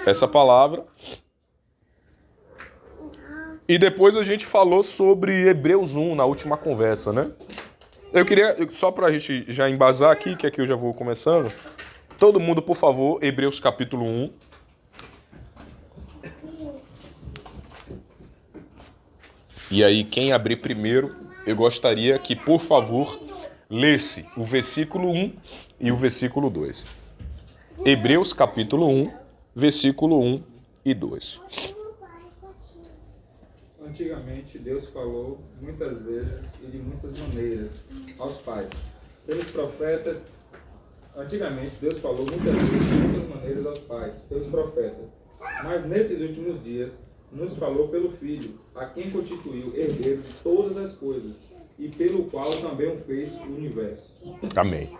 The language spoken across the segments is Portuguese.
essa palavra. E depois a gente falou sobre Hebreus 1 na última conversa, né? Eu queria, só para a gente já embasar aqui, que aqui eu já vou começando. Todo mundo, por favor, Hebreus capítulo 1. E aí, quem abrir primeiro, eu gostaria que, por favor, lesse o versículo 1 e o versículo 2. Hebreus capítulo 1, versículo 1 e 2. Antigamente, Deus falou muitas vezes e de muitas maneiras aos pais. Pelos profetas, antigamente, Deus falou muitas vezes e de muitas maneiras aos pais, pelos profetas. Mas nesses últimos dias, nos falou pelo Filho, a quem constituiu herdeiro de todas as coisas, e pelo qual também o fez o universo. Amém.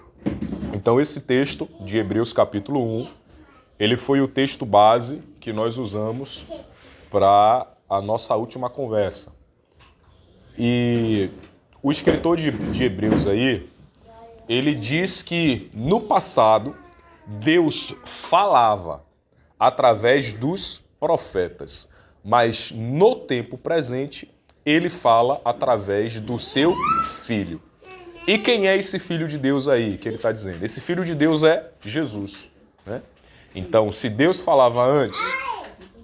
Então esse texto de Hebreus capítulo 1, ele foi o texto base que nós usamos para a nossa última conversa. E o escritor de Hebreus aí, ele diz que no passado Deus falava através dos profetas, mas no tempo presente ele fala através do seu Filho. E quem é esse Filho de Deus aí que ele está dizendo? Esse Filho de Deus é Jesus, né? Então, se Deus falava antes,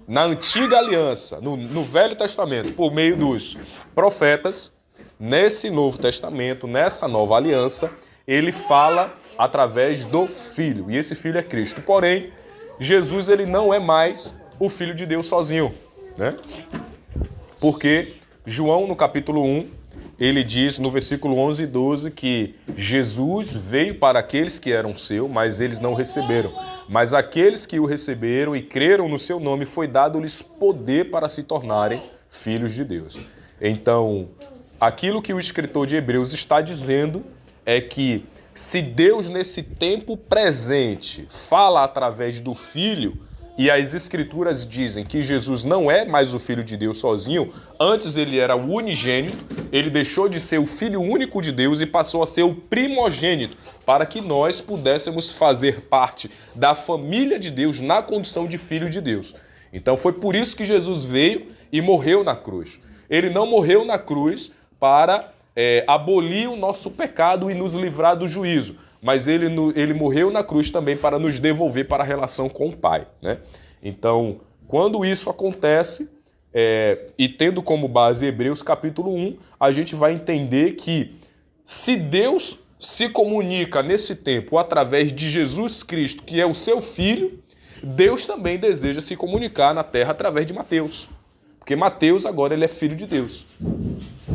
na antiga aliança, no Velho Testamento, por meio dos profetas, nesse Novo Testamento, nessa nova aliança, ele fala através do Filho. E esse Filho é Cristo. Porém, Jesus ele não é mais o Filho de Deus sozinho, né? Porque João, no capítulo 1, ele diz no versículo 11 e 12 que Jesus veio para aqueles que eram seus, mas eles não receberam. Mas aqueles que o receberam e creram no seu nome, foi dado-lhes poder para se tornarem filhos de Deus. Então, aquilo que o escritor de Hebreus está dizendo é que se Deus, nesse tempo presente, fala através do Filho, e as Escrituras dizem que Jesus não é mais o Filho de Deus sozinho, antes ele era o unigênito, ele deixou de ser o Filho único de Deus e passou a ser o primogênito, para que nós pudéssemos fazer parte da família de Deus na condição de Filho de Deus. Então foi por isso que Jesus veio e morreu na cruz. Ele não morreu na cruz para abolir o nosso pecado e nos livrar do juízo, mas ele morreu na cruz também para nos devolver para a relação com o Pai, né? Então, quando isso acontece, e tendo como base Hebreus capítulo 1, a gente vai entender que se Deus se comunica nesse tempo através de Jesus Cristo, que é o seu Filho, Deus também deseja se comunicar na terra através de Mateus. Porque Mateus agora ele é filho de Deus.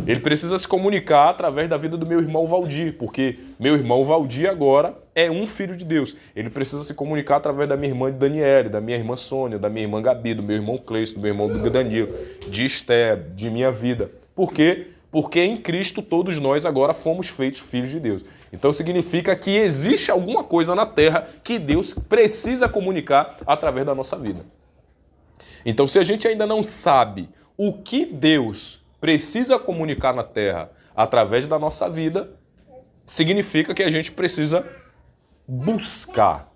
Ele precisa se comunicar através da vida do meu irmão Valdir, porque meu irmão Valdir agora é um filho de Deus. Ele precisa se comunicar através da minha irmã Daniele, da minha irmã Sônia, da minha irmã Gabi, do meu irmão Cleiton, do meu irmão Danilo, de Esther, de minha vida. Por quê? Porque em Cristo todos nós agora fomos feitos filhos de Deus. Então significa que existe alguma coisa na terra que Deus precisa comunicar através da nossa vida. Então, se a gente ainda não sabe o que Deus precisa comunicar na terra através da nossa vida, significa que a gente precisa buscar,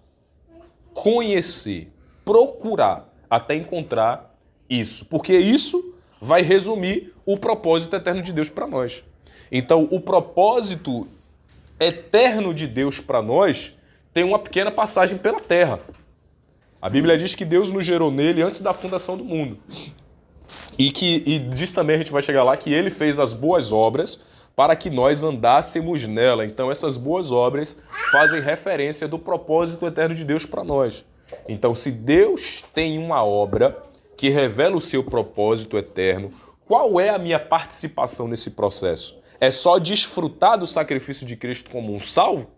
conhecer, procurar até encontrar isso. Porque isso vai resumir o propósito eterno de Deus para nós. Então, o propósito eterno de Deus para nós tem uma pequena passagem pela terra. A Bíblia diz que Deus nos gerou nele antes da fundação do mundo. E diz também, a gente vai chegar lá, que ele fez as boas obras para que nós andássemos nela. Então essas boas obras fazem referência do propósito eterno de Deus para nós. Então se Deus tem uma obra que revela o seu propósito eterno, qual é a minha participação nesse processo? É só desfrutar do sacrifício de Cristo como um salvo?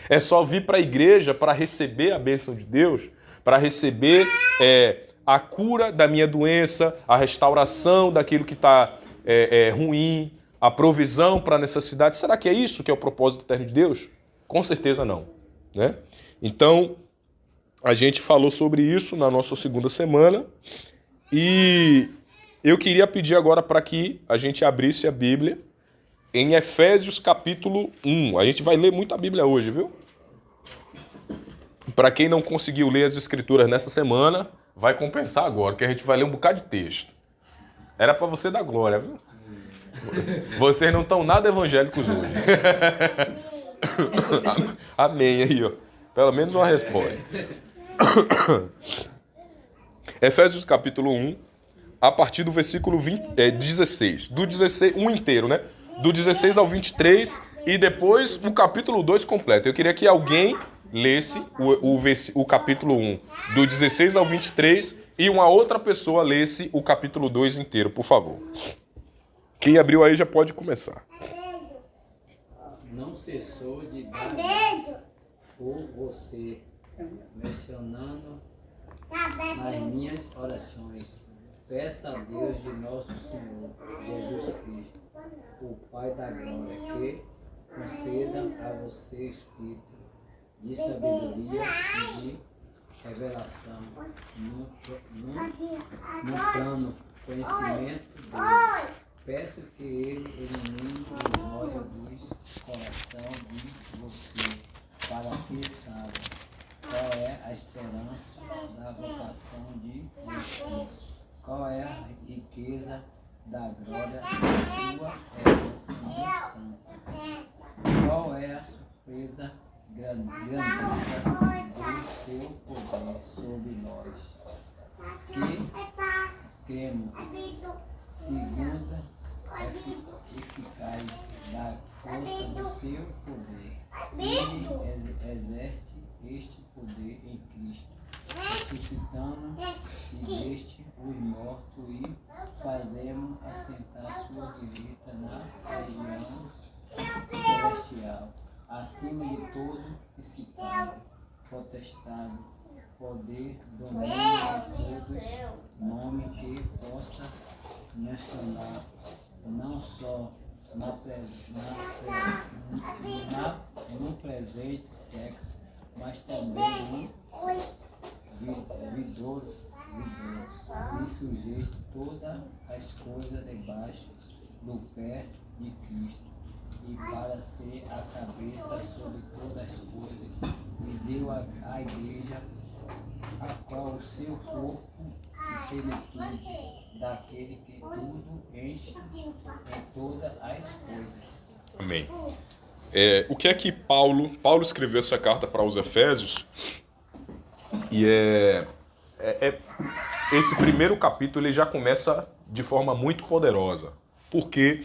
É só vir para a igreja para receber a bênção de Deus, para receber a cura da minha doença, a restauração daquilo que está ruim, a provisão para a necessidade. Será que é isso que é o propósito eterno de Deus? Com certeza não, né? Então, a gente falou sobre isso na nossa segunda semana e eu queria pedir agora para que a gente abrisse a Bíblia em Efésios capítulo 1. A gente vai ler muito a Bíblia hoje, viu? Para quem não conseguiu ler as escrituras nessa semana, vai compensar agora, que a gente vai ler um bocado de texto. Era para você dar glória, viu? Vocês não estão nada evangélicos hoje. Amém aí, ó. Pelo menos uma resposta. Efésios capítulo 1, a partir do versículo 16. Do 16, um inteiro, né? Do 16 ao 23 e depois o capítulo 2 completo. Eu queria que alguém lesse o capítulo 1, do 16 ao 23, e uma outra pessoa lesse o capítulo 2 inteiro, por favor. Quem abriu aí já pode começar. Não cessou de dar por você, mencionando nas minhas orações. Peça a Deus de nosso Senhor Jesus Cristo, o Pai da glória, que conceda a você espírito de sabedoria e de revelação no plano conhecimento dele. Peço que ele elimine o ódio dos coração de você, para que saiba qual é a esperança da vocação de vocês, qual é a riqueza da glória da sua herança no santo, qual é a surpresa grandeza do seu poder sobre nós, que temos segunda eficaz da força do seu poder. Ele exerce este poder em Cristo, ressuscitando e deste os mortos e fazemos assentar sua direita na região celestial, acima de todo principado, potestade, poder, domínio de todos, nome que possa mencionar não só no presente sexo, mas também no vindouro, e sujeito todas as coisas debaixo do pé de Cristo, e para ser a cabeça sobre todas as coisas, e deu à igreja, a qual o seu corpo plenitude daquele que tudo enche em todas as coisas. Amém. O que é que Paulo escreveu essa carta para os Efésios? E esse primeiro capítulo ele já começa de forma muito poderosa, porque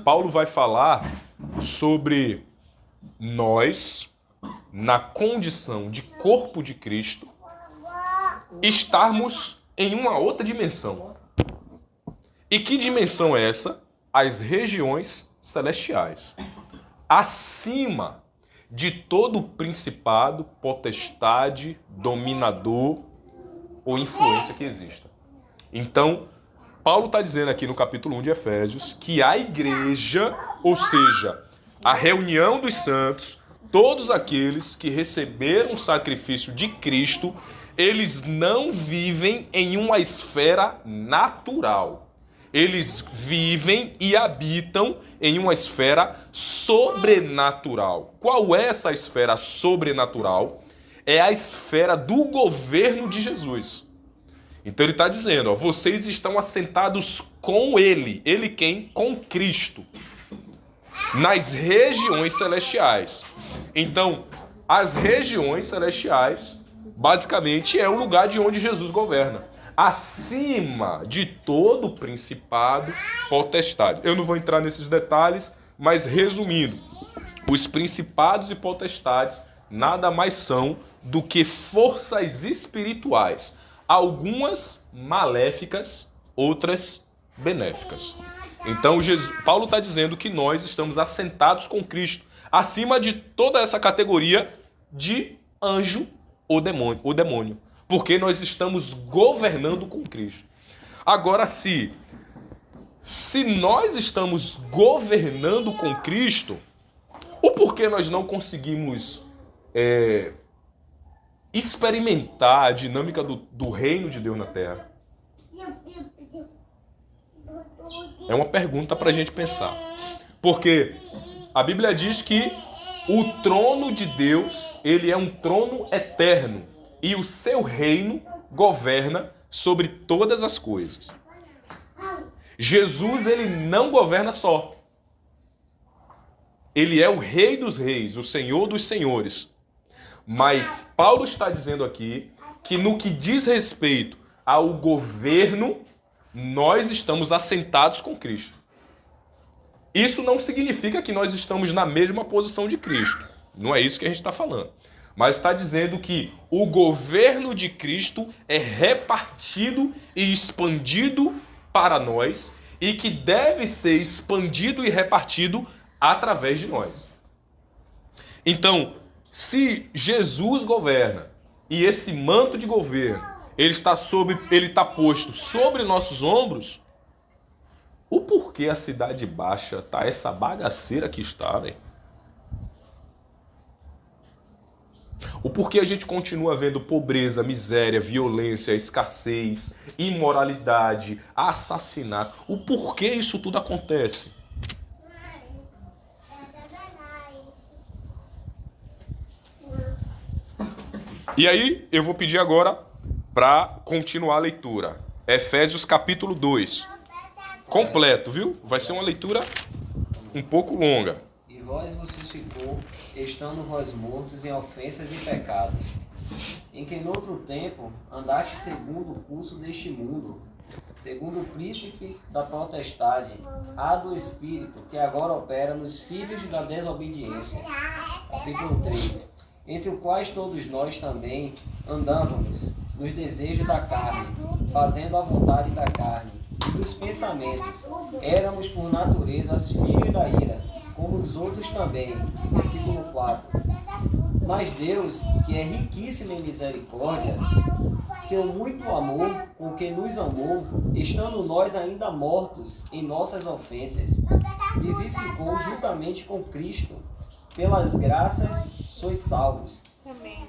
Paulo vai falar sobre nós, na condição de corpo de Cristo, estarmos em uma outra dimensão. E que dimensão é essa? As regiões celestiais. Acima de todo principado, potestade, dominador ou influência que exista. Então, Paulo está dizendo aqui no capítulo 1 de Efésios que a igreja, ou seja, a reunião dos santos, todos aqueles que receberam o sacrifício de Cristo, eles não vivem em uma esfera natural. Eles vivem e habitam em uma esfera sobrenatural. Qual é essa esfera sobrenatural? É a esfera do governo de Jesus. Então ele está dizendo, vocês estão assentados com ele. Ele quem? Com Cristo. Nas regiões celestiais. Então, as regiões celestiais, basicamente, é o lugar de onde Jesus governa. Acima de todo principado, potestade. Eu não vou entrar nesses detalhes, mas resumindo, os principados e potestades nada mais são do que forças espirituais, algumas maléficas, outras benéficas. Então Paulo está dizendo que nós estamos assentados com Cristo, acima de toda essa categoria de anjo ou demônio. Porque nós estamos governando com Cristo. Agora, se nós estamos governando com Cristo, o porquê nós não conseguimos experimentar a dinâmica do reino de Deus na Terra? É uma pergunta para a gente pensar. Porque a Bíblia diz que O trono de Deus, ele é um trono eterno. E o seu reino governa sobre todas as coisas. Jesus, ele não governa só. Ele é o Rei dos Reis, o Senhor dos Senhores. Mas Paulo está dizendo aqui que no que diz respeito ao governo, nós estamos assentados com Cristo. Isso não significa que nós estamos na mesma posição de Cristo. Não é isso que a gente está falando. Mas está dizendo que o governo de Cristo é repartido e expandido para nós e que deve ser expandido e repartido através de nós. Então, se Jesus governa e esse manto de governo ele está posto sobre nossos ombros, o porquê a Cidade Baixa tá essa bagaceira que está, velho? O porquê a gente continua vendo pobreza, miséria, violência, escassez, imoralidade, assassinato? O porquê isso tudo acontece? E aí, eu vou pedir agora para continuar a leitura. Efésios capítulo 2. Completo, viu? Vai ser uma leitura um pouco longa. E vós vos ficou, estando vós mortos em ofensas e pecados, em que noutro tempo andaste segundo o curso deste mundo, segundo o príncipe da potestade, a do Espírito, que agora opera nos filhos da desobediência. Capítulo 3. Entre os quais todos nós também andávamos nos desejos da carne, fazendo a vontade da carne e dos pensamentos. Éramos por natureza filhos da ira, como os outros também. Versículo 4. Mas Deus, que é riquíssimo em misericórdia, seu muito amor com que nos amou, estando nós ainda mortos em nossas ofensas, vivificou juntamente com Cristo. Pelas graças sois salvos.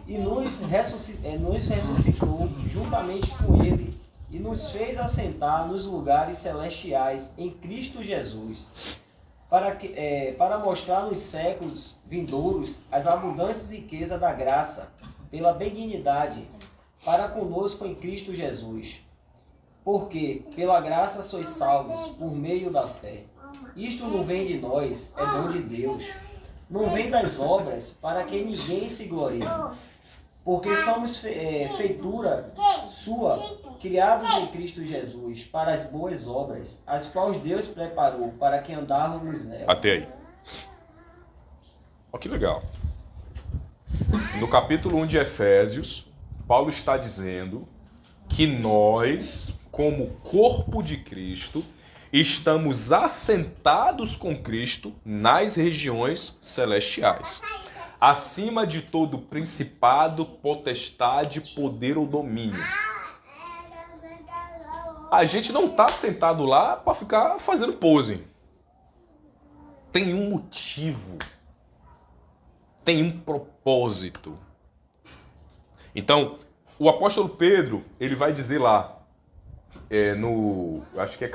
E nos ressuscitou juntamente com Ele e nos fez assentar nos lugares celestiais em Cristo Jesus, para mostrar nos séculos vindouros as abundantes riquezas da graça, pela benignidade, para conosco em Cristo Jesus. Porque pela graça sois salvos por meio da fé. Isto não vem de nós, é dom de Deus. Não vem das obras, para que ninguém se glorie. Porque somos feitura sua, criados em Cristo Jesus, para as boas obras, as quais Deus preparou para que andávamos nelas. Até aí. Olha que legal. No capítulo 1 de Efésios, Paulo está dizendo que nós, como corpo de Cristo, estamos assentados com Cristo nas regiões celestiais, acima de todo principado, potestade, poder ou domínio. A gente não está sentado lá para ficar fazendo pose. Tem um motivo. Tem um propósito. Então, o apóstolo Pedro, ele vai dizer lá, acho que é 1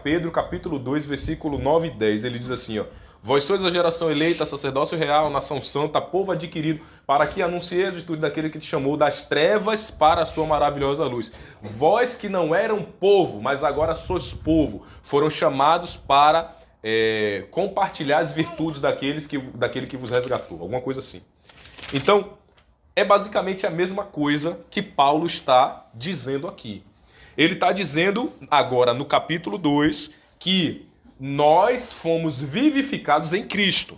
Pedro, capítulo 2, versículo 9 e 10, ele diz assim, ó: vós sois a geração eleita, sacerdócio real, nação santa, povo adquirido, para que anuncieis a virtude daquele que te chamou das trevas para a sua maravilhosa luz. Vós que não eram povo, mas agora sois povo, foram chamados para compartilhar as virtudes daquele que vos resgatou, alguma coisa assim. Então, é basicamente a mesma coisa que Paulo está dizendo aqui. Ele está dizendo agora no capítulo 2 que nós fomos vivificados em Cristo.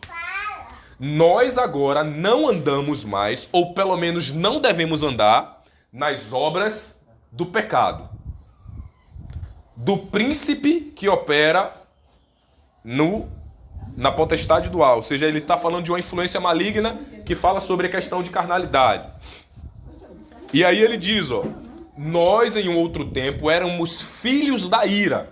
Nós agora não andamos mais, ou pelo menos não devemos andar, nas obras do pecado. Do príncipe que opera na potestade dual, ou seja, ele está falando de uma influência maligna que fala sobre a questão de carnalidade. E aí ele diz, ó, nós em um outro tempo éramos filhos da ira.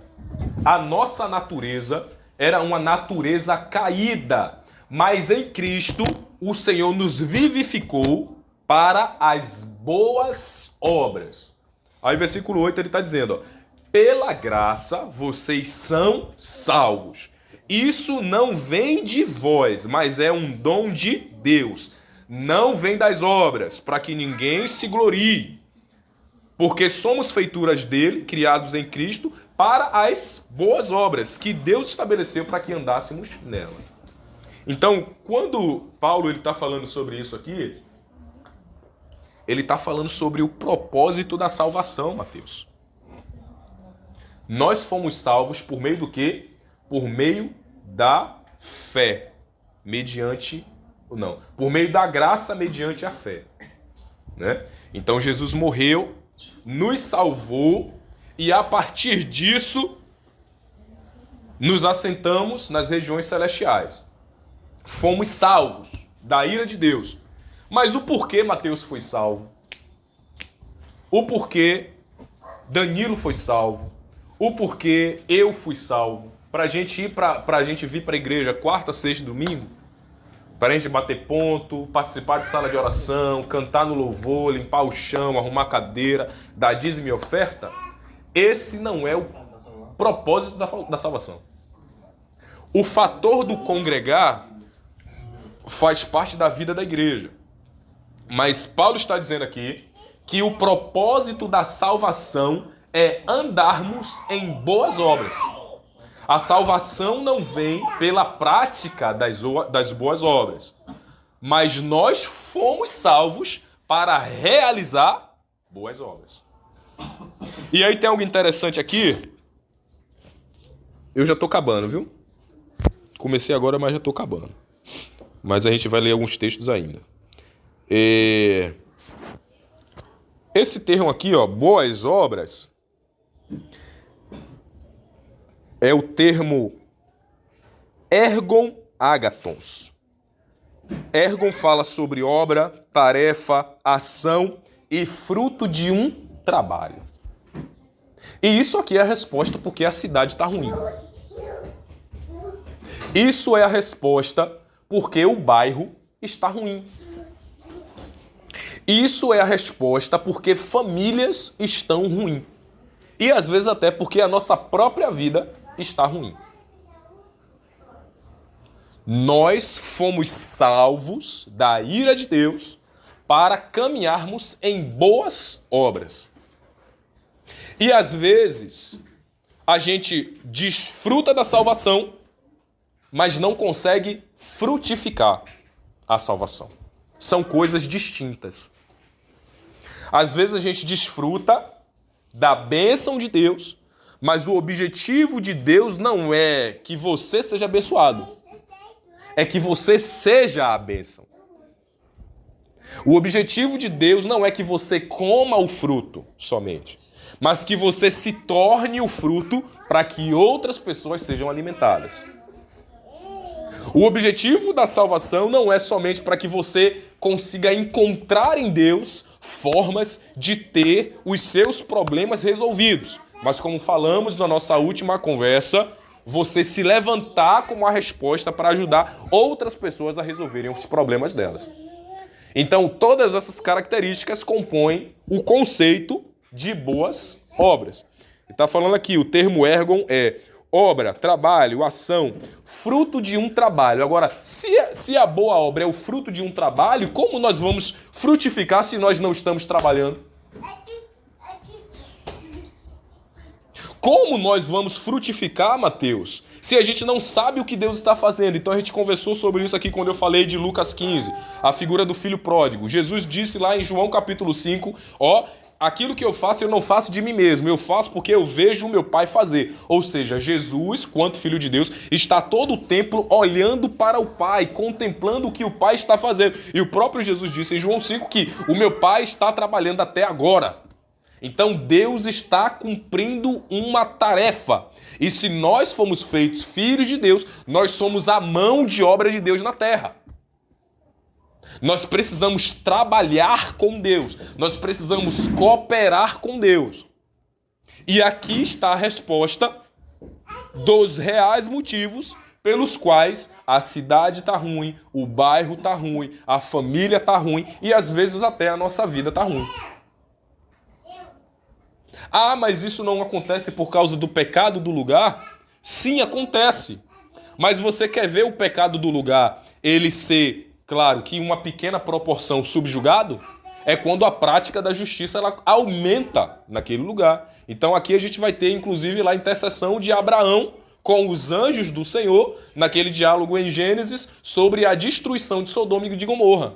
A nossa natureza era uma natureza caída, mas em Cristo o Senhor nos vivificou para as boas obras. Aí versículo 8 ele está dizendo, ó, pela graça vocês são salvos. Isso não vem de vós, mas é um dom de Deus. Não vem das obras, para que ninguém se glorie. Porque somos feituras dele, criados em Cristo, para as boas obras que Deus estabeleceu para que andássemos nela. Então, quando Paulo está falando sobre isso aqui, ele está falando sobre o propósito da salvação, Mateus. Nós fomos salvos por meio do quê? Por meio da fé. Por meio da graça mediante a fé. Né? Então Jesus morreu, nos salvou e a partir disso nos assentamos nas regiões celestiais. Fomos salvos da ira de Deus. Mas o porquê Mateus foi salvo? O porquê Danilo foi salvo? O porquê eu fui salvo? Pra gente vir para a igreja quarta, sexta e domingo? Pra gente bater ponto, participar de sala de oração, cantar no louvor, limpar o chão, arrumar a cadeira, dar dízimo e oferta? Esse não é o propósito da salvação. O fator do congregar faz parte da vida da igreja. Mas Paulo está dizendo aqui que o propósito da salvação é andarmos em boas obras. A salvação não vem pela prática das boas obras, mas nós fomos salvos para realizar boas obras. E aí tem algo interessante aqui. Eu já estou acabando, viu? Comecei agora, mas já estou acabando. Mas a gente vai ler alguns textos ainda. Esse termo aqui, ó, boas obras, é o termo ergon ágatons. Ergon fala sobre obra, tarefa, ação e fruto de um trabalho. E isso aqui é a resposta porque a cidade está ruim. Isso é a resposta porque o bairro está ruim. Isso é a resposta porque famílias estão ruins. E às vezes até porque a nossa própria vida está ruim. Nós fomos salvos da ira de Deus para caminharmos em boas obras. E às vezes a gente desfruta da salvação, mas não consegue frutificar a salvação. São coisas distintas. Às vezes a gente desfruta da bênção de Deus, mas o objetivo de Deus não é que você seja abençoado. É que você seja a bênção. O objetivo de Deus não é que você coma o fruto somente, mas que você se torne o fruto para que outras pessoas sejam alimentadas. O objetivo da salvação não é somente para que você consiga encontrar em Deus formas de ter os seus problemas resolvidos. Mas como falamos na nossa última conversa, você se levantar como a resposta para ajudar outras pessoas a resolverem os problemas delas. Então, todas essas características compõem o conceito de boas obras. Ele está falando aqui, o termo ergon é obra, trabalho, ação, fruto de um trabalho. Agora, se a boa obra é o fruto de um trabalho, como nós vamos frutificar se nós não estamos trabalhando? Como nós vamos frutificar, Mateus, se a gente não sabe o que Deus está fazendo? Então a gente conversou sobre isso aqui quando eu falei de Lucas 15, a figura do filho pródigo. Jesus disse lá em João capítulo 5, aquilo que eu faço, eu não faço de mim mesmo, eu faço porque eu vejo o meu Pai fazer. Ou seja, Jesus, quanto Filho de Deus, está todo o tempo olhando para o Pai, contemplando o que o Pai está fazendo. E o próprio Jesus disse em João 5 que o meu Pai está trabalhando até agora. Então Deus está cumprindo uma tarefa. E se nós fomos feitos filhos de Deus, nós somos a mão de obra de Deus na terra. Nós precisamos trabalhar com Deus. Nós precisamos cooperar com Deus. E aqui está a resposta dos reais motivos pelos quais a cidade está ruim, o bairro está ruim, a família está ruim e às vezes até a nossa vida está ruim. Ah, mas isso não acontece por causa do pecado do lugar? Sim, acontece. Mas você quer ver o pecado do lugar, ele ser, claro, que em uma pequena proporção subjugado? É quando a prática da justiça ela aumenta naquele lugar. Então aqui a gente vai ter, inclusive, lá a intercessão de Abraão com os anjos do Senhor, naquele diálogo em Gênesis, sobre a destruição de Sodoma e de Gomorra.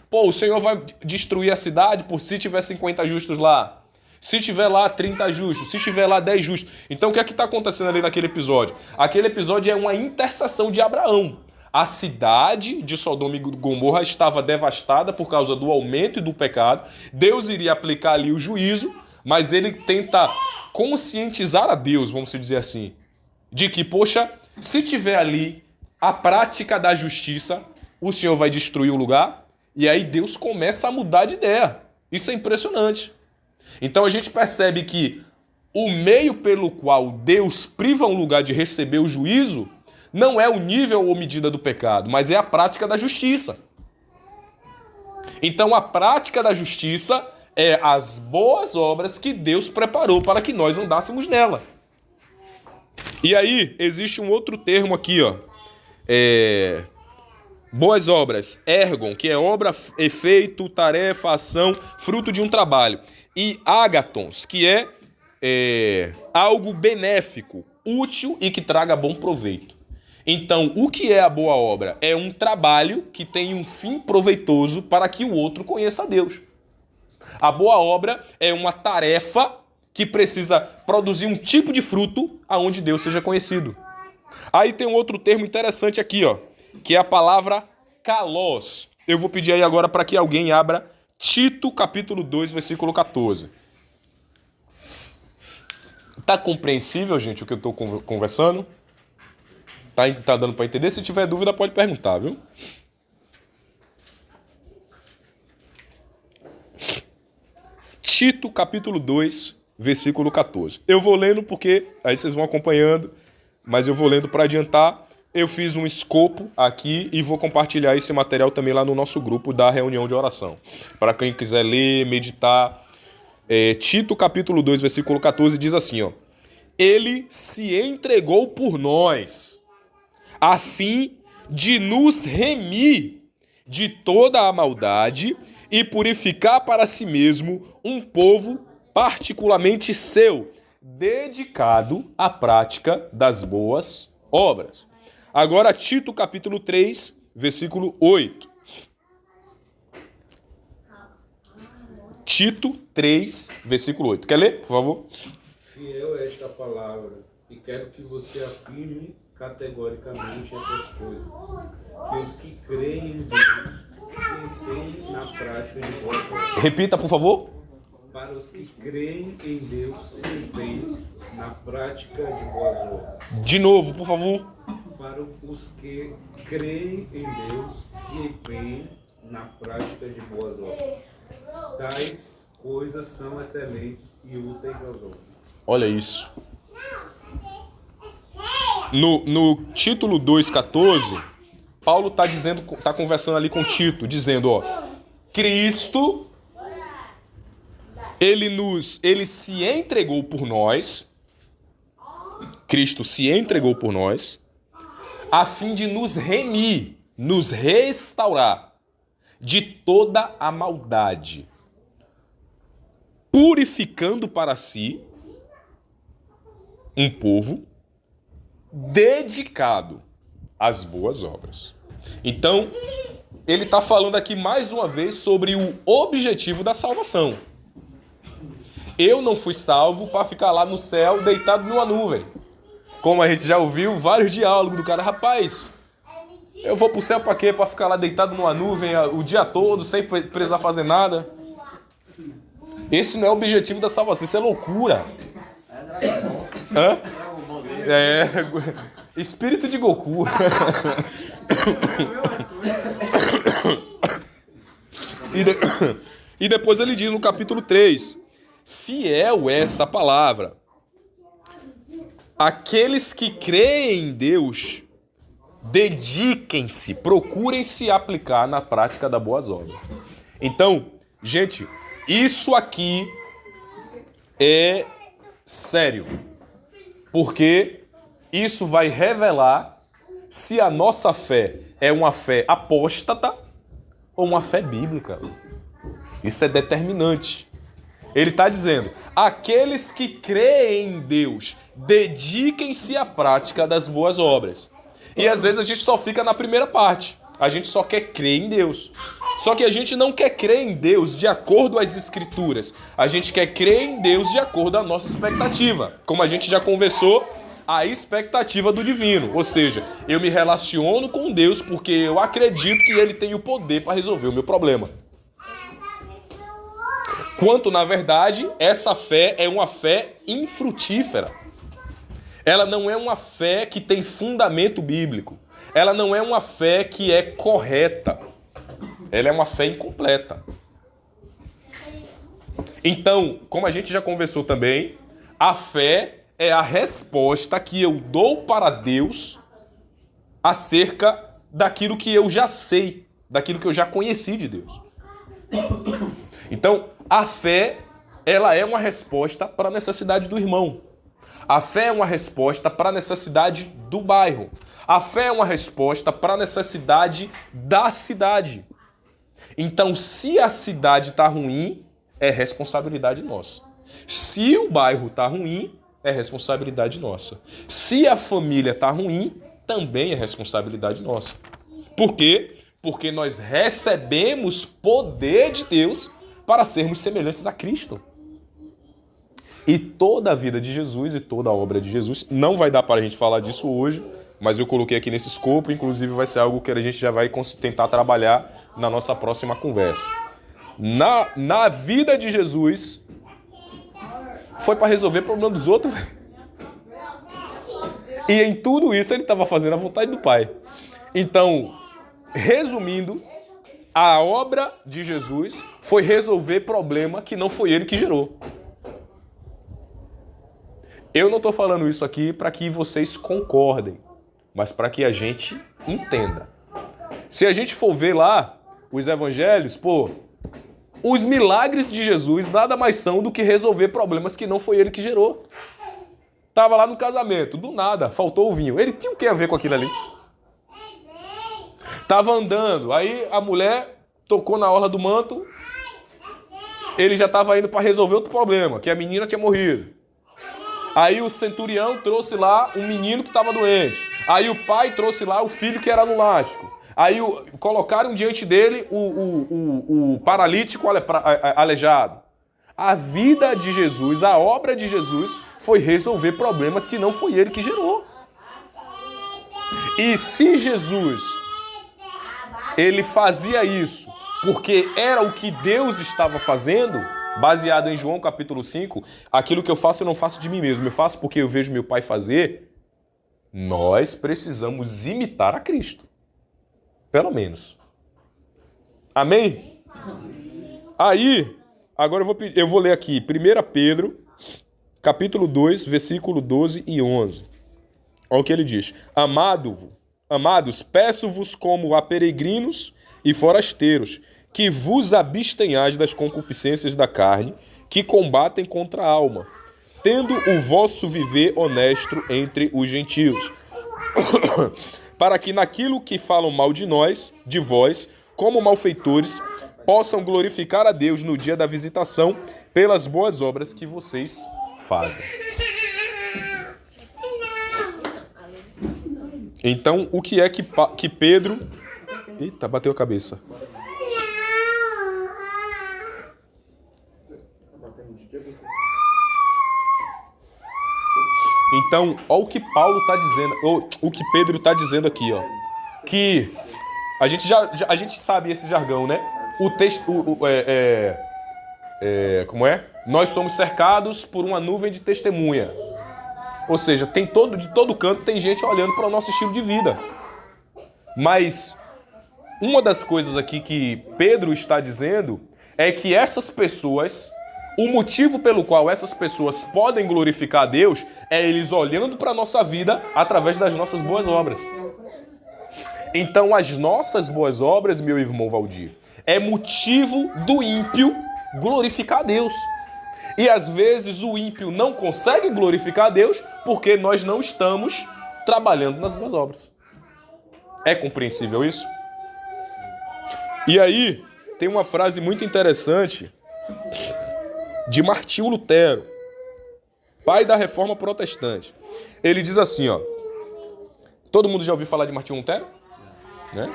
Pô, o Senhor vai destruir a cidade por se tiver 50 justos lá. Se tiver lá 30 justos, se tiver lá 10 justos. Então o que é que está acontecendo ali naquele episódio? Aquele episódio é uma intercessão de Abraão. A cidade de Sodoma e Gomorra estava devastada por causa do aumento e do pecado. Deus iria aplicar ali o juízo, mas ele tenta conscientizar a Deus, vamos dizer assim, de que, poxa, se tiver ali a prática da justiça, o Senhor vai destruir o lugar. E aí Deus começa a mudar de ideia. Isso é impressionante. Então a gente percebe que o meio pelo qual Deus priva um lugar de receber o juízo não é o nível ou medida do pecado, mas é a prática da justiça. Então a prática da justiça é as boas obras que Deus preparou para que nós andássemos nela. E aí existe um outro termo aqui, ó. Boas obras, ergon, que é obra, efeito, tarefa, ação, fruto de um trabalho. E ágatons, que é algo benéfico, útil e que traga bom proveito. Então, o que é a boa obra? É um trabalho que tem um fim proveitoso para que o outro conheça a Deus. A boa obra é uma tarefa que precisa produzir um tipo de fruto aonde Deus seja conhecido. Aí tem um outro termo interessante aqui, ó, que é a palavra kalos. Eu vou pedir aí agora para que alguém abra Tito, capítulo 2, versículo 14. Tá compreensível, gente, o que eu estou conversando? Tá dando para entender? Se tiver dúvida, pode perguntar, viu? Tito, capítulo 2, versículo 14. Eu vou lendo porque aí vocês vão acompanhando, mas eu vou lendo para adiantar. Eu fiz um escopo aqui e vou compartilhar esse material também lá no nosso grupo da reunião de oração. Para quem quiser ler, meditar. Tito, capítulo 2, versículo 14, diz assim, ó. Ele se entregou por nós, a fim de nos remir de toda a maldade e purificar para si mesmo um povo particularmente seu, dedicado à prática das boas obras. Agora, Tito, capítulo 3, versículo 8. Tito 3, versículo 8. Quer ler, por favor? Fiel é esta palavra, e quero que você afirme categoricamente essas coisas, que os que creem em Deus se empenhem na prática de boas obras. Repita, por favor. Para os que creem em Deus se empenhem na prática de boas obras. De novo, por favor. Para os que creem em Deus se empenhem na prática de boas obras. Tais coisas são excelentes e úteis aos homens. Olha isso. No título 2,14, Paulo tá conversando ali com Tito, dizendo, ó, Cristo, ele se entregou por nós, Cristo se entregou por nós, a fim de nos remir, nos restaurar de toda a maldade, purificando para si um povo dedicado às boas obras. Então, ele está falando aqui mais uma vez sobre o objetivo da salvação. Eu não fui salvo para ficar lá no céu deitado numa nuvem. Como a gente já ouviu vários diálogos do cara, rapaz, eu vou pro céu para quê? Para ficar lá deitado numa nuvem o dia todo, sem precisar fazer nada. Esse não é o objetivo da salvação, isso é loucura. Hã? Espírito de Goku. E depois ele diz no capítulo 3, fiel é essa palavra. Aqueles que creem em Deus, dediquem-se, procurem se aplicar na prática das boas obras. Então, gente, isso aqui é sério, porque isso vai revelar se a nossa fé é uma fé apóstata ou uma fé bíblica. Isso é determinante. Ele está dizendo, aqueles que creem em Deus, dediquem-se à prática das boas obras. E às vezes a gente só fica na primeira parte. A gente só quer crer em Deus. Só que a gente não quer crer em Deus de acordo às Escrituras. A gente quer crer em Deus de acordo à nossa expectativa. Como a gente já conversou, a expectativa do divino. Ou seja, eu me relaciono com Deus porque eu acredito que Ele tem o poder para resolver o meu problema. Quanto, na verdade, essa fé é uma fé infrutífera. Ela não é uma fé que tem fundamento bíblico. Ela não é uma fé que é correta. Ela é uma fé incompleta. Então, como a gente já conversou também, a fé é a resposta que eu dou para Deus acerca daquilo que eu já sei, daquilo que eu já conheci de Deus. Então, a fé, ela é uma resposta para a necessidade do irmão. A fé é uma resposta para a necessidade do bairro. A fé é uma resposta para a necessidade da cidade. Então, se a cidade está ruim, é responsabilidade nossa. Se o bairro está ruim, é responsabilidade nossa. Se a família está ruim, também é responsabilidade nossa. Por quê? Porque nós recebemos poder de Deus para sermos semelhantes a Cristo. E toda a vida de Jesus e toda a obra de Jesus, não vai dar para a gente falar disso hoje, mas eu coloquei aqui nesse escopo, inclusive vai ser algo que a gente já vai tentar trabalhar na nossa próxima conversa. Na vida de Jesus, foi para resolver o problema dos outros. E em tudo isso ele estava fazendo a vontade do Pai. Então, resumindo, a obra de Jesus foi resolver problema que não foi ele que gerou. Eu não estou falando isso aqui para que vocês concordem, mas para que a gente entenda. Se a gente for ver lá os evangelhos, os milagres de Jesus nada mais são do que resolver problemas que não foi ele que gerou. Tava lá no casamento, do nada, faltou o vinho. Ele tinha o que a ver com aquilo ali? Tava andando, aí a mulher tocou na orla do manto, ele já estava indo para resolver outro problema, que a menina tinha morrido. Aí o centurião trouxe lá um menino que estava doente. Aí o pai trouxe lá o filho que era lunático. Aí colocaram diante dele o paralítico aleijado. A vida de Jesus, a obra de Jesus, foi resolver problemas que não foi ele que gerou. E se Jesus, ele fazia isso porque era o que Deus estava fazendo, baseado em João capítulo 5, aquilo que eu faço eu não faço de mim mesmo, eu faço porque eu vejo meu Pai fazer, nós precisamos imitar a Cristo. Pelo menos. Amém? Aí, agora eu vou ler aqui, 1 Pedro, capítulo 2, versículo 12 e 11. Olha o que ele diz. Amados, peço-vos como a peregrinos e forasteiros, que vos abstenhais das concupiscências da carne, que combatem contra a alma, tendo o vosso viver honesto entre os gentios, para que naquilo que falam mal de nós, de vós, como malfeitores, possam glorificar a Deus no dia da visitação pelas boas obras que vocês fazem. Então, o que é que Pedro... Eita, bateu a cabeça. Então, olha o que Paulo está dizendo, ou o que Pedro está dizendo aqui, ó, que a gente sabe esse jargão, né? O texto, como é? Nós somos cercados por uma nuvem de testemunha. Ou seja, de todo canto tem gente olhando para o nosso estilo de vida. Mas uma das coisas aqui que Pedro está dizendo é que essas pessoas, o motivo pelo qual essas pessoas podem glorificar a Deus é eles olhando para a nossa vida através das nossas boas obras. Então, as nossas boas obras, meu irmão Valdir, é motivo do ímpio glorificar a Deus. E às vezes o ímpio não consegue glorificar a Deus porque nós não estamos trabalhando nas boas obras. É compreensível isso? E aí, tem uma frase muito interessante de Martinho Lutero, pai da Reforma Protestante. Ele diz assim, ó. Todo mundo já ouviu falar de Martinho Lutero? Né?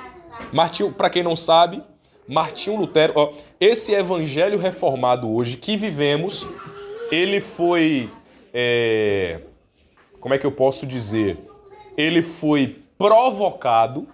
Martinho, para quem não sabe, Martinho Lutero, ó, esse evangelho reformado hoje que vivemos, ele foi, como é que eu posso dizer? Ele foi provocado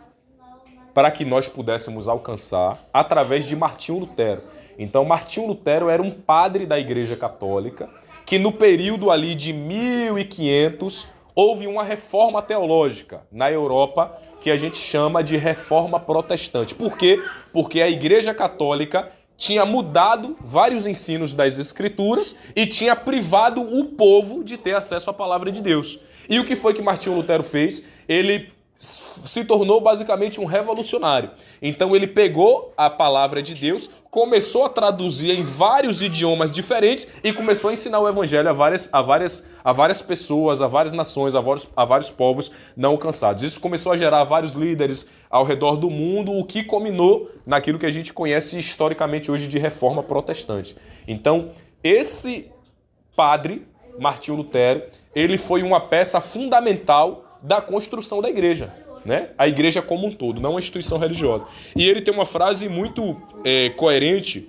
para que nós pudéssemos alcançar através de Martinho Lutero. Então, Martinho Lutero era um padre da Igreja Católica que no período ali de 1500 houve uma reforma teológica na Europa que a gente chama de reforma protestante. Por quê? Porque a Igreja Católica tinha mudado vários ensinos das Escrituras e tinha privado o povo de ter acesso à palavra de Deus. E o que foi que Martinho Lutero fez? Ele se tornou basicamente um revolucionário. Então ele pegou a palavra de Deus, começou a traduzir em vários idiomas diferentes e começou a ensinar o evangelho a várias pessoas, a várias nações, a vários povos não alcançados. Isso começou a gerar vários líderes ao redor do mundo, o que culminou naquilo que a gente conhece historicamente hoje de reforma protestante. Então, esse padre, Martinho Lutero, ele foi uma peça fundamental da construção da igreja, né? A igreja como um todo, não uma instituição religiosa. E ele tem uma frase muito coerente,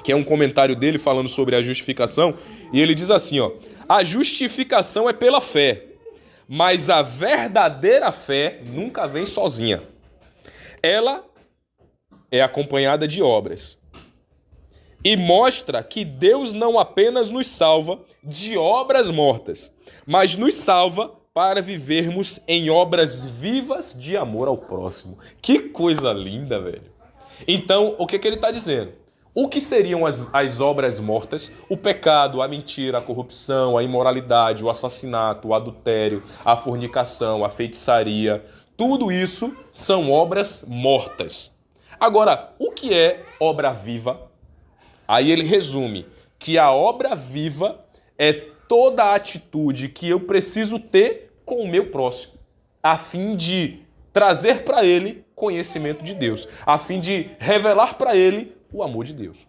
que é um comentário dele falando sobre a justificação, e ele diz assim, ó: a justificação é pela fé, mas a verdadeira fé nunca vem sozinha. Ela é acompanhada de obras. E mostra que Deus não apenas nos salva de obras mortas, mas nos salva para vivermos em obras vivas de amor ao próximo. Que coisa linda, velho. Então, o que ele está dizendo? O que seriam as obras mortas? O pecado, a mentira, a corrupção, a imoralidade, o assassinato, o adultério, a fornicação, a feitiçaria. Tudo isso são obras mortas. Agora, o que é obra viva? Aí ele resume que a obra viva é toda a atitude que eu preciso ter com o meu próximo, a fim de trazer para ele conhecimento de Deus, a fim de revelar para ele o amor de Deus.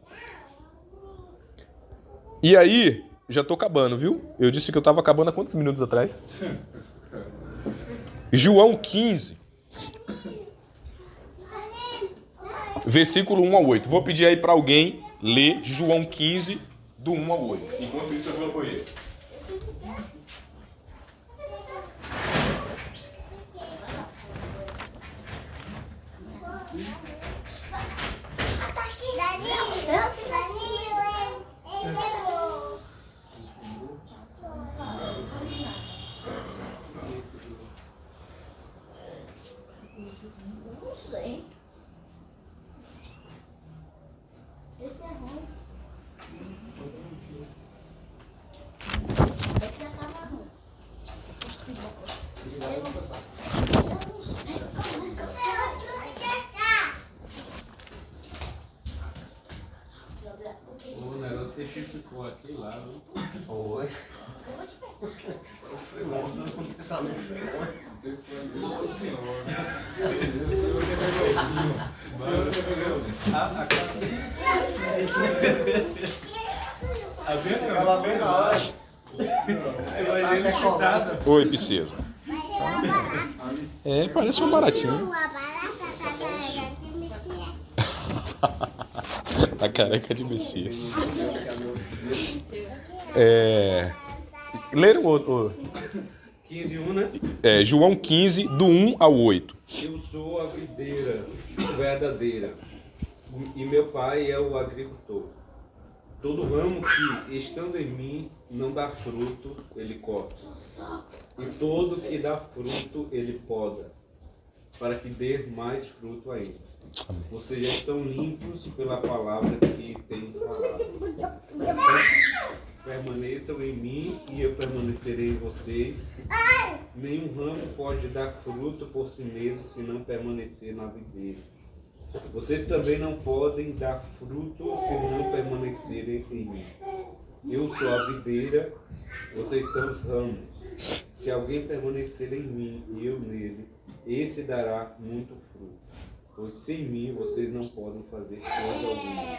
E aí, já tô acabando, viu? Eu disse que eu estava acabando há quantos minutos atrás? João 15, versículo 1 ao 8. Vou pedir aí para alguém ler João 15, do 1 ao 8. Enquanto isso, eu vou apoiar. Esse é ruim. O negócio testificou aqui lá, viu? Foi. Foi longe do pensamento. O senhor. Acaba bem na hora. Oi, princesa. Parece um baratinho. A careca de Messias. Leram o 15:1, né? João 15, do 1 ao 8. Eu sou a videira verdadeira e meu pai é o agricultor. Todo ramo que, estando em mim, não dá fruto, ele corta. E todo que dá fruto, ele poda, para que dê mais fruto ainda. Vocês já estão limpos pela palavra que tenho falado. Permaneçam em mim e eu permanecerei em vocês. Nenhum ramo pode dar fruto por si mesmo se não permanecer na videira. Vocês também não podem dar fruto se não permanecerem em mim. Eu sou a videira, vocês são os ramos. Se alguém permanecer em mim e eu nele, esse dará muito fruto, pois sem mim vocês não podem fazer coisa alguma.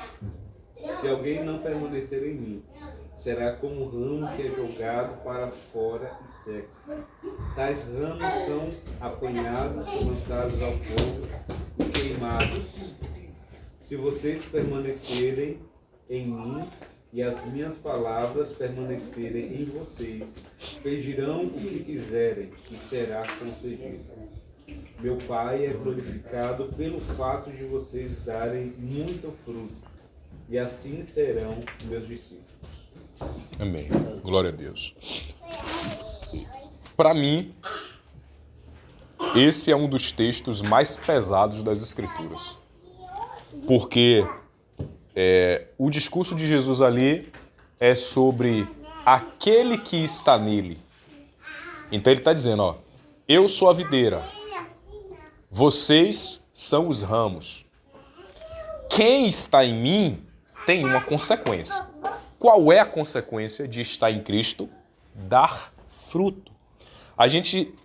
Se alguém não permanecer em mim, será como um ramo que é jogado para fora e seca. Tais ramos são apanhados, lançados ao fogo e queimados. Se vocês permanecerem em mim e as minhas palavras permanecerem em vocês, pedirão o que quiserem e será concedido. Meu Pai é glorificado pelo fato de vocês darem muito fruto, e assim serão meus discípulos. Amém. Glória a Deus. Para mim, esse é um dos textos mais pesados das Escrituras. Porque o discurso de Jesus ali é sobre aquele que está nele. Então ele está dizendo, ó, eu sou a videira, vocês são os ramos. Quem está em mim tem uma consequência. Qual é a consequência de estar em Cristo? Dar fruto. A gente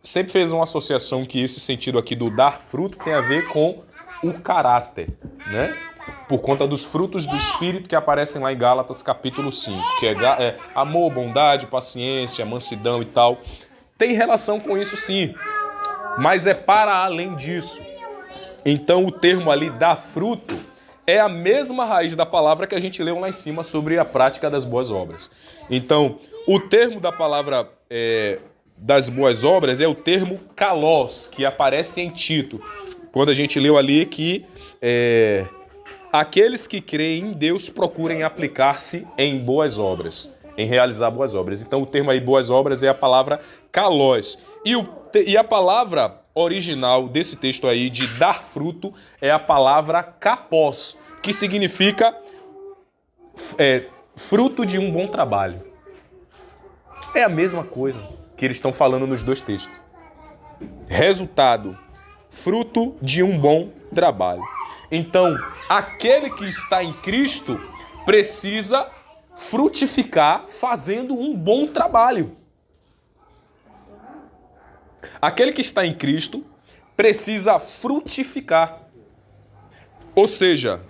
sempre fez uma associação que esse sentido aqui do dar fruto tem a ver com o caráter, né? Por conta dos frutos do Espírito que aparecem lá em Gálatas capítulo 5, que é amor, bondade, paciência, mansidão e tal. Tem relação com isso sim, mas é para além disso. Então o termo ali, dar fruto, é a mesma raiz da palavra que a gente leu lá em cima sobre a prática das boas obras. Então, o termo da palavra das boas obras é o termo kalos, que aparece em Tito. Quando a gente leu ali que aqueles que creem em Deus procurem aplicar-se em boas obras, em realizar boas obras. Então, o termo aí, boas obras, é a palavra kalos. E a palavra original desse texto aí, de dar fruto, é a palavra kapos, que significa fruto de um bom trabalho. É a mesma coisa que eles estão falando nos dois textos. Resultado, fruto de um bom trabalho. Então, aquele que está em Cristo precisa frutificar fazendo um bom trabalho. Aquele que está em Cristo precisa frutificar. Ou seja,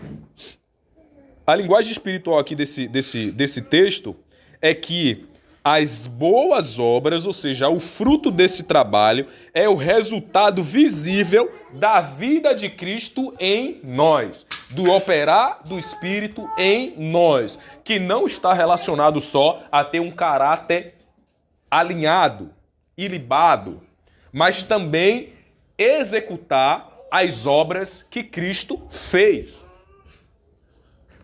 a linguagem espiritual aqui desse texto é que as boas obras, ou seja, o fruto desse trabalho, é o resultado visível da vida de Cristo em nós, do operar do Espírito em nós, que não está relacionado só a ter um caráter alinhado, ilibado, mas também executar as obras que Cristo fez.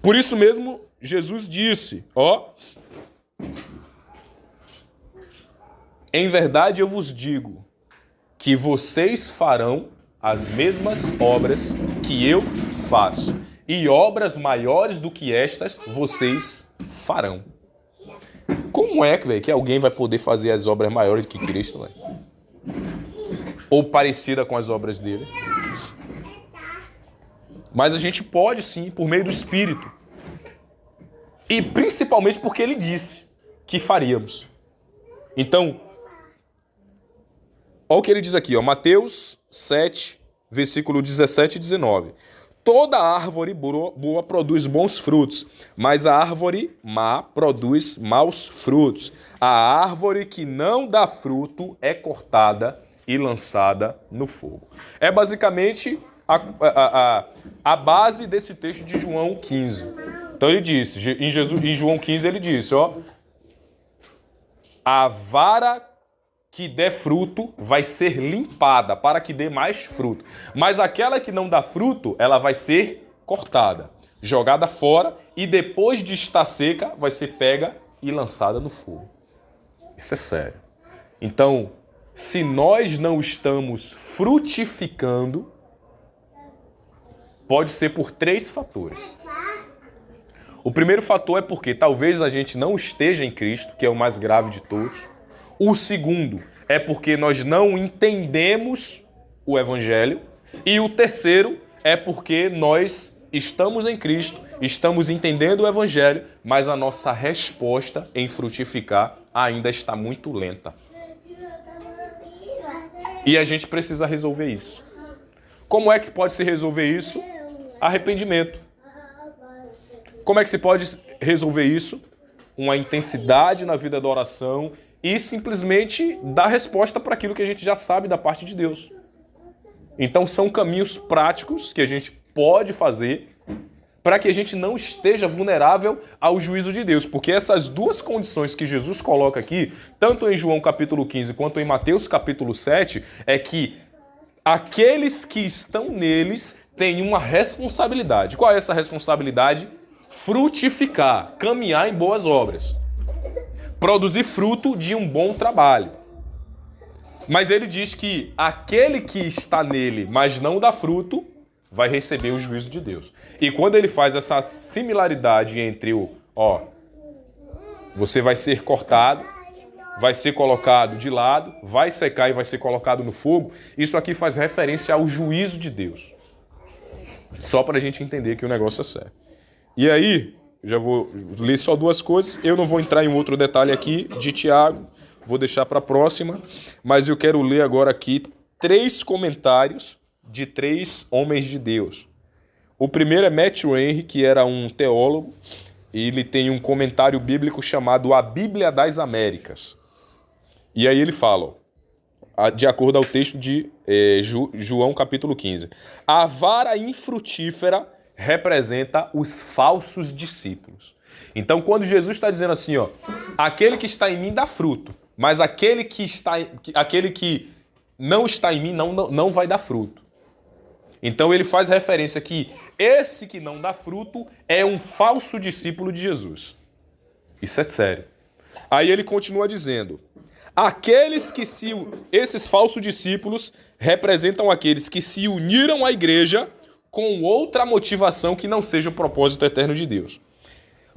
Por isso mesmo, Jesus disse, em verdade eu vos digo que vocês farão as mesmas obras que eu faço, e obras maiores do que estas vocês farão. Como é que alguém vai poder fazer as obras maiores do que Cristo, velho? Ou parecida com as obras dele? Mas a gente pode sim, por meio do Espírito. E principalmente porque ele disse que faríamos. Então, olha o que ele diz aqui, Mateus 7, versículo 17 e 19. Toda árvore boa produz bons frutos, mas a árvore má produz maus frutos. A árvore que não dá fruto é cortada e lançada no fogo. É basicamente a base desse texto de João 15. Então ele disse, em João 15 ele disse, a vara que der fruto vai ser limpada para que dê mais fruto. Mas aquela que não dá fruto, ela vai ser cortada, jogada fora e depois de estar seca, vai ser pega e lançada no fogo. Isso é sério. Então, se nós não estamos frutificando, pode ser por 3 fatores. O primeiro fator é porque talvez a gente não esteja em Cristo, que é o mais grave de todos. O segundo é porque nós não entendemos o Evangelho. E o terceiro é porque nós estamos em Cristo, estamos entendendo o Evangelho, mas a nossa resposta em frutificar ainda está muito lenta. E a gente precisa resolver isso. Como é que pode se resolver isso? Arrependimento. Como é que se pode resolver isso? Uma intensidade na vida da oração e simplesmente dar resposta para aquilo que a gente já sabe da parte de Deus. Então são caminhos práticos que a gente pode fazer para que a gente não esteja vulnerável ao juízo de Deus. Porque essas duas condições que Jesus coloca aqui, tanto em João capítulo 15 quanto em Mateus capítulo 7, é que aqueles que estão neles têm uma responsabilidade. Qual é essa responsabilidade? Frutificar, caminhar em boas obras. Produzir fruto de um bom trabalho. Mas ele diz que aquele que está nele, mas não dá fruto, vai receber o juízo de Deus. E quando ele faz essa similaridade entre você vai ser cortado, vai ser colocado de lado, vai secar e vai ser colocado no fogo, isso aqui faz referência ao juízo de Deus. Só para a gente entender que o negócio é sério. E aí, já vou ler só duas coisas, eu não vou entrar em outro detalhe aqui de Tiago, vou deixar para a próxima, mas eu quero ler agora aqui 3 comentários de 3 homens de Deus. O primeiro é Matthew Henry, que era um teólogo, e ele tem um comentário bíblico chamado A Bíblia das Américas. E aí ele fala, de acordo ao texto de João capítulo 15, a vara infrutífera representa os falsos discípulos. Então, quando Jesus está dizendo assim, aquele que está em mim dá fruto, mas aquele que não está em mim não vai dar fruto. Então ele faz referência que esse que não dá fruto é um falso discípulo de Jesus. Isso é sério. Aí ele continua dizendo, esses falsos discípulos representam aqueles que se uniram à igreja com outra motivação que não seja o propósito eterno de Deus.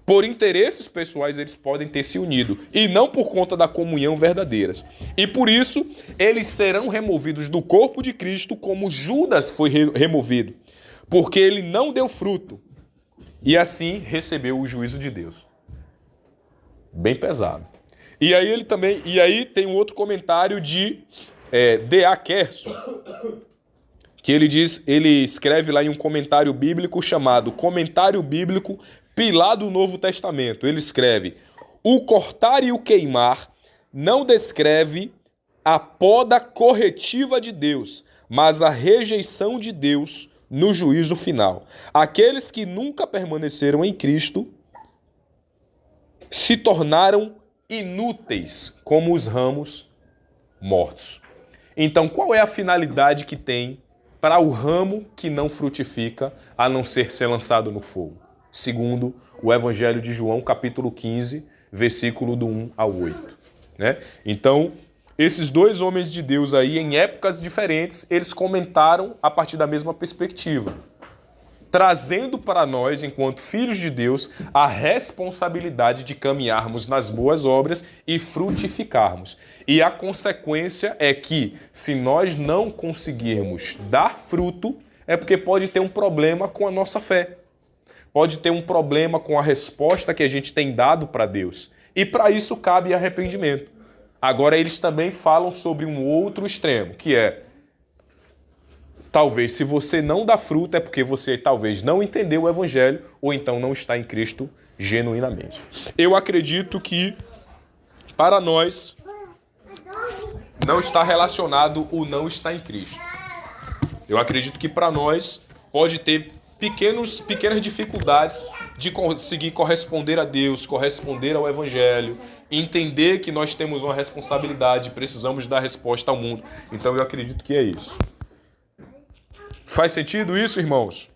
Por interesses pessoais eles podem ter se unido, e não por conta da comunhão verdadeira. E por isso, eles serão removidos do corpo de Cristo como Judas foi removido, porque ele não deu fruto, e assim recebeu o juízo de Deus. Bem pesado. E aí tem um outro comentário de D.A. Kerson, que ele escreve lá em um comentário bíblico chamado Comentário Bíblico Pilar do Novo Testamento. Ele escreve, o cortar e o queimar não descreve a poda corretiva de Deus, mas a rejeição de Deus no juízo final. Aqueles que nunca permaneceram em Cristo se tornaram inúteis como os ramos mortos. Então, qual é a finalidade que tem para o ramo que não frutifica, a não ser lançado no fogo? Segundo o Evangelho de João, capítulo 15, versículo do 1 ao 8. Né? Então, esses 2 homens de Deus aí, em épocas diferentes, eles comentaram a partir da mesma perspectiva, trazendo para nós, enquanto filhos de Deus, a responsabilidade de caminharmos nas boas obras e frutificarmos. E a consequência é que, se nós não conseguirmos dar fruto, é porque pode ter um problema com a nossa fé. Pode ter um problema com a resposta que a gente tem dado para Deus. E para isso cabe arrependimento. Agora eles também falam sobre um outro extremo, que é, talvez se você não dá fruto é porque você talvez não entendeu o Evangelho ou então não está em Cristo genuinamente. Eu acredito que para nós não está relacionado o não estar em Cristo. Eu acredito que para nós pode ter pequenas dificuldades de conseguir corresponder a Deus, corresponder ao Evangelho, entender que nós temos uma responsabilidade, precisamos dar resposta ao mundo. Então eu acredito que é isso. Faz sentido isso, irmãos?